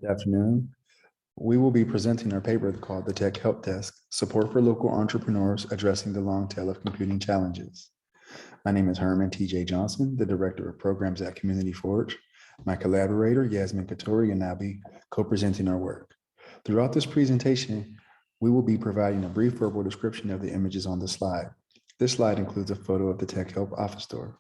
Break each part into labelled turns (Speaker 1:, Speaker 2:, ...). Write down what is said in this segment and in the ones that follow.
Speaker 1: Good afternoon. We will be presenting our paper called the Tech Help Desk, Support for Local Entrepreneurs Addressing the Long Tail of Computing Challenges. My name is Herman T.J. Johnson, the Director of Programs at Community Forge. My collaborator, Yasmin Katori, and I'll be co-presenting our work. Throughout this presentation, we will be providing a brief verbal description of the images on the slide. This slide includes a photo of the Tech Help office door.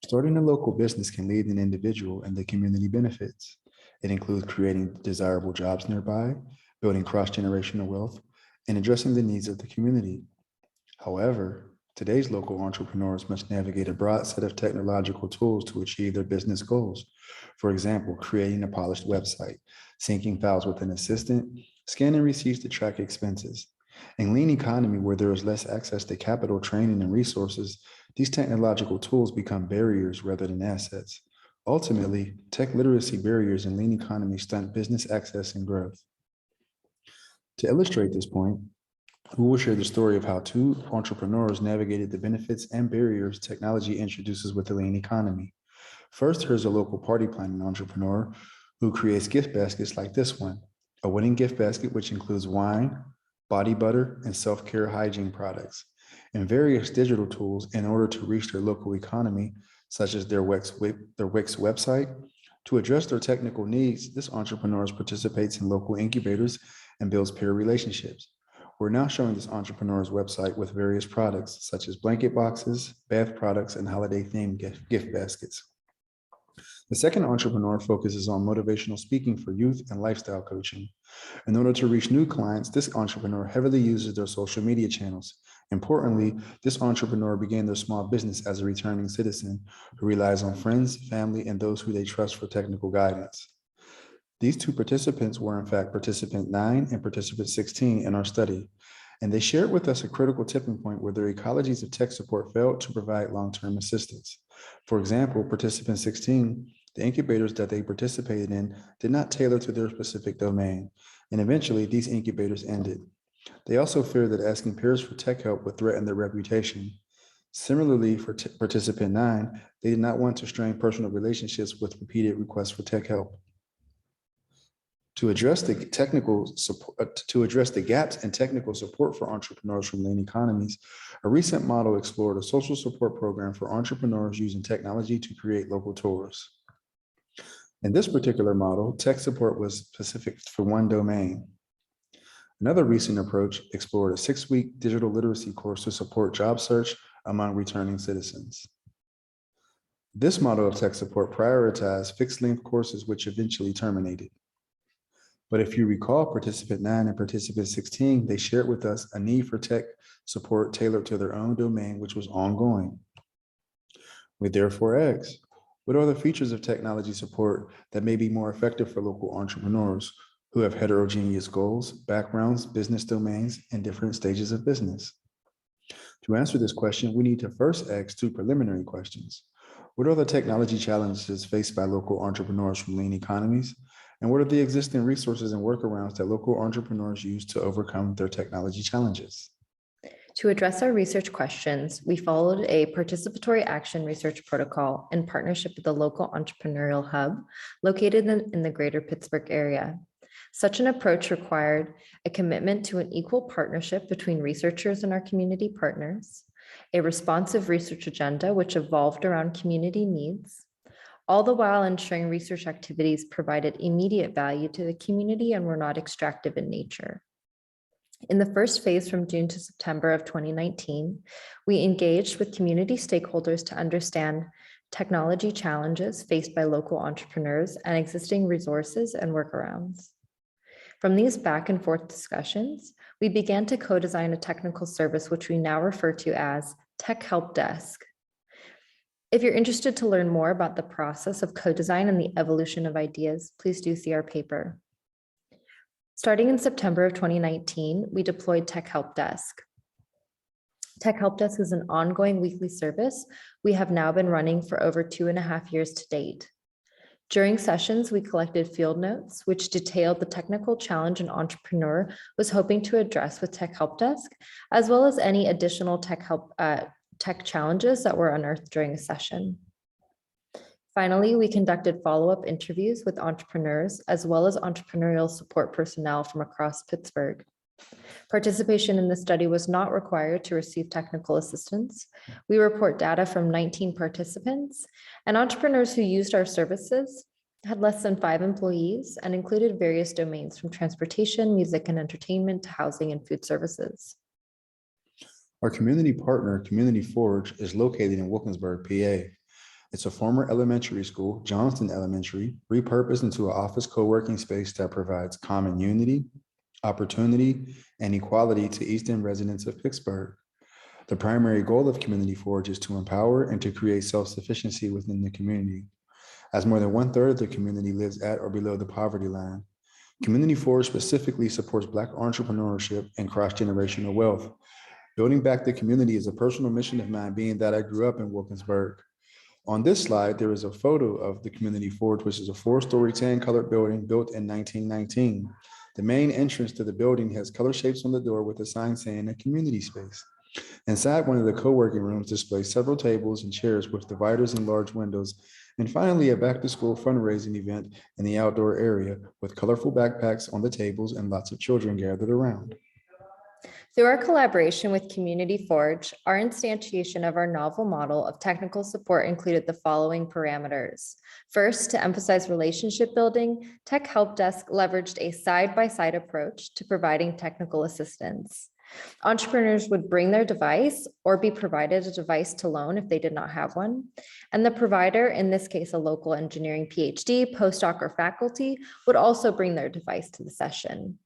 Speaker 1: Starting a local business can lead an individual and the community benefits. It includes creating desirable jobs nearby, building cross-generational wealth, and addressing the needs of the community. However, today's local entrepreneurs must navigate a broad set of technological tools to achieve their business goals. For example, creating a polished website, syncing files with an assistant, scanning receipts to track expenses. In lean economy where there is less access to capital, training, and resources, these technological tools become barriers rather than assets. Ultimately, tech literacy barriers in lean economy stunt business access and growth. To illustrate this point, we will share the story of how two entrepreneurs navigated the benefits and barriers technology introduces with the lean economy. First, here's a local party planning entrepreneur who creates gift baskets like this one, a winning gift basket which includes wine, body butter, and self-care hygiene products, and various digital tools in order to reach their local economy, such as their Wix website. To address their technical needs, this entrepreneur participates in local incubators and builds peer relationships. We're now showing this entrepreneur's website with various products, such as blanket boxes, bath products, and holiday-themed gift baskets. The second entrepreneur focuses on motivational speaking for youth and lifestyle coaching. In order to reach new clients, this entrepreneur heavily uses their social media channels. Importantly, this entrepreneur began their small business as a returning citizen who relies on friends, family, and those who they trust for technical guidance. These two participants were in fact participant 9 and participant 16 in our study, and they shared with us a critical tipping point where their ecologies of tech support failed to provide long-term assistance. For example, participant 16, the incubators that they participated in did not tailor to their specific domain, and eventually these incubators ended. They also feared that asking peers for tech help would threaten their reputation. Similarly, for participant 9, they did not want to strain personal relationships with repeated requests for tech help. To address the gaps in technical support for entrepreneurs from lean economies, a recent model explored a social support program for entrepreneurs using technology to create local tours. In this particular model, tech support was specific for one domain. Another recent approach explored a 6-week digital literacy course to support job search among returning citizens. This model of tech support prioritized fixed-length courses which eventually terminated. But if you recall, participant 9 and participant 16, they shared with us a need for tech support tailored to their own domain, which was ongoing. We therefore asked, what are the features of technology support that may be more effective for local entrepreneurs who have heterogeneous goals, backgrounds, business domains, and different stages of business? To answer this question, we need to first ask 2 preliminary questions. What are the technology challenges faced by local entrepreneurs from lean economies? And what are the existing resources and workarounds that local entrepreneurs use to overcome their technology challenges?
Speaker 2: To address our research questions, we followed a participatory action research protocol in partnership with the local entrepreneurial hub located in the greater Pittsburgh area. Such an approach required a commitment to an equal partnership between researchers and our community partners, a responsive research agenda which evolved around community needs, all the while ensuring research activities provided immediate value to the community and were not extractive in nature. In the first phase from June to September of 2019, we engaged with community stakeholders to understand technology challenges faced by local entrepreneurs and existing resources and workarounds. From these back and forth discussions, we began to co-design a technical service which we now refer to as Tech Help Desk. If you're interested to learn more about the process of co-design and the evolution of ideas, please do see our paper. Starting in September of 2019, we deployed Tech Help Desk. Tech Help Desk is an ongoing weekly service we have now been running for over 2.5 years to date. During sessions, we collected field notes, which detailed the technical challenge an entrepreneur was hoping to address with Tech Help Desk, as well as any additional tech challenges that were unearthed during a session. Finally, we conducted follow-up interviews with entrepreneurs as well as entrepreneurial support personnel from across Pittsburgh. Participation in the study was not required to receive technical assistance. We report data from 19 participants, and entrepreneurs who used our services had less than 5 employees and included various domains from transportation, music and entertainment to housing and food services.
Speaker 1: Our community partner, Community Forge, is located in Wilkinsburg, PA. It's a former elementary school, Johnston Elementary, repurposed into an office co-working space that provides common unity, opportunity, and equality to East End residents of Pittsburgh. The primary goal of Community Forge is to empower and to create self-sufficiency within the community. As more than 1/3 of the community lives at or below the poverty line, Community Forge specifically supports Black entrepreneurship and cross-generational wealth. Building back the community is a personal mission of mine, being that I grew up in Wilkinsburg. On this slide, there is a photo of the Community Forge, which is a 4-story tan-colored building built in 1919. The main entrance to the building has color shapes on the door with a sign saying a community space. Inside one of the co-working rooms displays several tables and chairs with dividers and large windows. And finally, a back-to-school fundraising event in the outdoor area with colorful backpacks on the tables and lots of children gathered around.
Speaker 2: Through our collaboration with Community Forge, our instantiation of our novel model of technical support included the following parameters. First, to emphasize relationship building, Tech Help Desk leveraged a side-by-side approach to providing technical assistance. Entrepreneurs would bring their device or be provided a device to loan if they did not have one. And the provider, in this case, a local engineering PhD, postdoc, or faculty, would also bring their device to the session.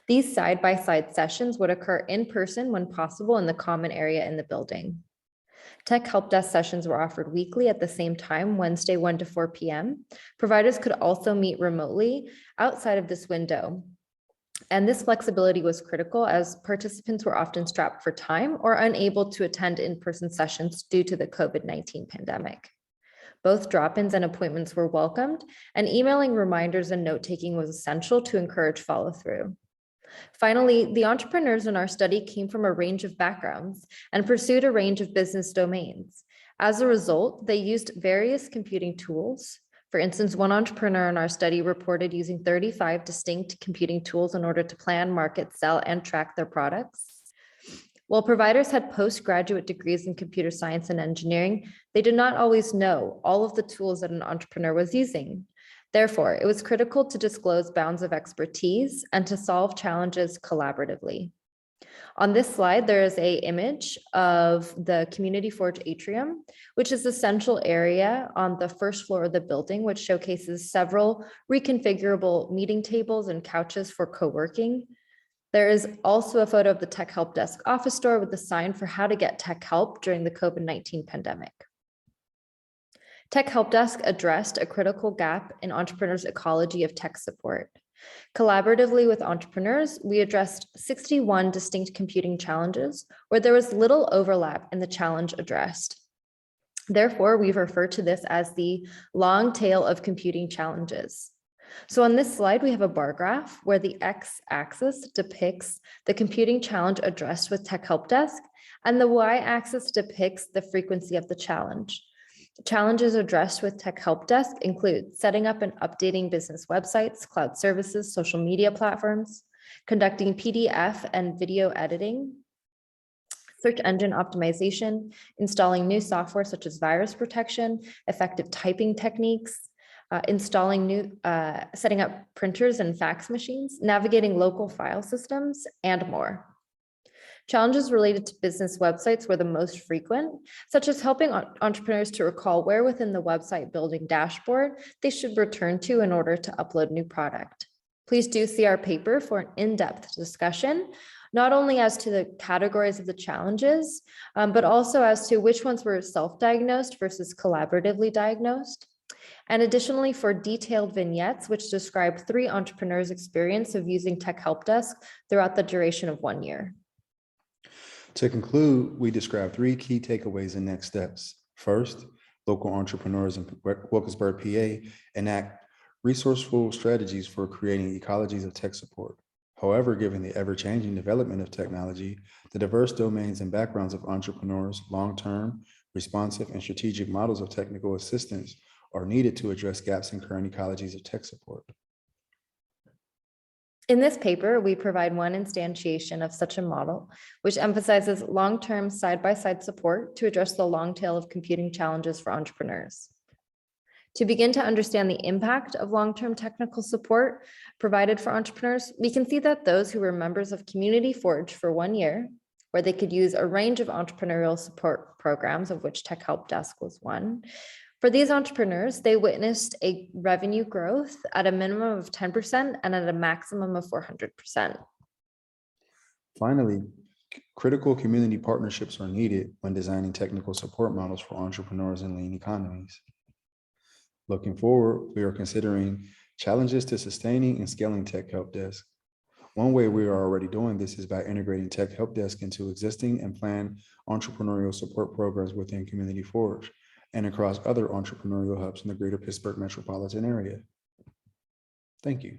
Speaker 2: These side-by-side sessions would occur in person when possible in the common area in the building. Tech Help Desk sessions were offered weekly at the same time, Wednesday 1 to 4 p.m. Providers could also meet remotely outside of this window. And this flexibility was critical as participants were often strapped for time or unable to attend in-person sessions due to the COVID-19 pandemic. Both drop-ins and appointments were welcomed, and emailing reminders and note-taking was essential to encourage follow-through. Finally, the entrepreneurs in our study came from a range of backgrounds and pursued a range of business domains. As a result, they used various computing tools. For instance, one entrepreneur in our study reported using 35 distinct computing tools in order to plan, market, sell, and track their products. While providers had postgraduate degrees in computer science and engineering, they did not always know all of the tools that an entrepreneur was using. Therefore, it was critical to disclose bounds of expertise and to solve challenges collaboratively. On this slide, there is an image of the Community Forge atrium, which is the central area on the first floor of the building, which showcases several reconfigurable meeting tables and couches for co-working. There is also a photo of the Tech Help Desk office door with a sign for how to get tech help during the COVID-19 pandemic. Tech Help Desk addressed a critical gap in entrepreneurs' ecology of tech support. Collaboratively with entrepreneurs, we addressed 61 distinct computing challenges where there was little overlap in the challenge addressed. Therefore, we've referred to this as the long tail of computing challenges. So on this slide, we have a bar graph where the x-axis depicts the computing challenge addressed with Tech Help Desk, and the y-axis depicts the frequency of the challenge. Challenges addressed with Tech Help Desk include setting up and updating business websites, cloud services, social media platforms, conducting PDF and video editing, search engine optimization, installing new software such as virus protection, effective typing techniques, setting up printers and fax machines, navigating local file systems, and more. Challenges related to business websites were the most frequent, such as helping entrepreneurs to recall where within the website building dashboard they should return to in order to upload new product. Please do see our paper for an in-depth discussion, not only as to the categories of the challenges, but also as to which ones were self-diagnosed versus collaboratively diagnosed. And additionally, for detailed vignettes, which describe 3 entrepreneurs' experience of using Tech Help Desk throughout the duration of 1 year.
Speaker 1: To conclude, we describe 3 key takeaways and next steps. First, local entrepreneurs in Wilkinsburg, PA, enact resourceful strategies for creating ecologies of tech support. However, given the ever-changing development of technology, the diverse domains and backgrounds of entrepreneurs, long-term, responsive, and strategic models of technical assistance are needed to address gaps in current ecologies of tech support.
Speaker 2: In this paper, we provide one instantiation of such a model, which emphasizes long-term side-by-side support to address the long tail of computing challenges for entrepreneurs. To begin to understand the impact of long-term technical support provided for entrepreneurs, we can see that those who were members of Community Forge for 1 year, where they could use a range of entrepreneurial support programs, of which Tech Help Desk was one. For these entrepreneurs, they witnessed a revenue growth at a minimum of 10% and at a maximum of 400%.
Speaker 1: Finally, critical community partnerships are needed when designing technical support models for entrepreneurs in lean economies. Looking forward, we are considering challenges to sustaining and scaling Tech Help Desk. One way we are already doing this is by integrating Tech Help Desk into existing and planned entrepreneurial support programs within Community Forge and across other entrepreneurial hubs in the greater Pittsburgh metropolitan area. Thank you.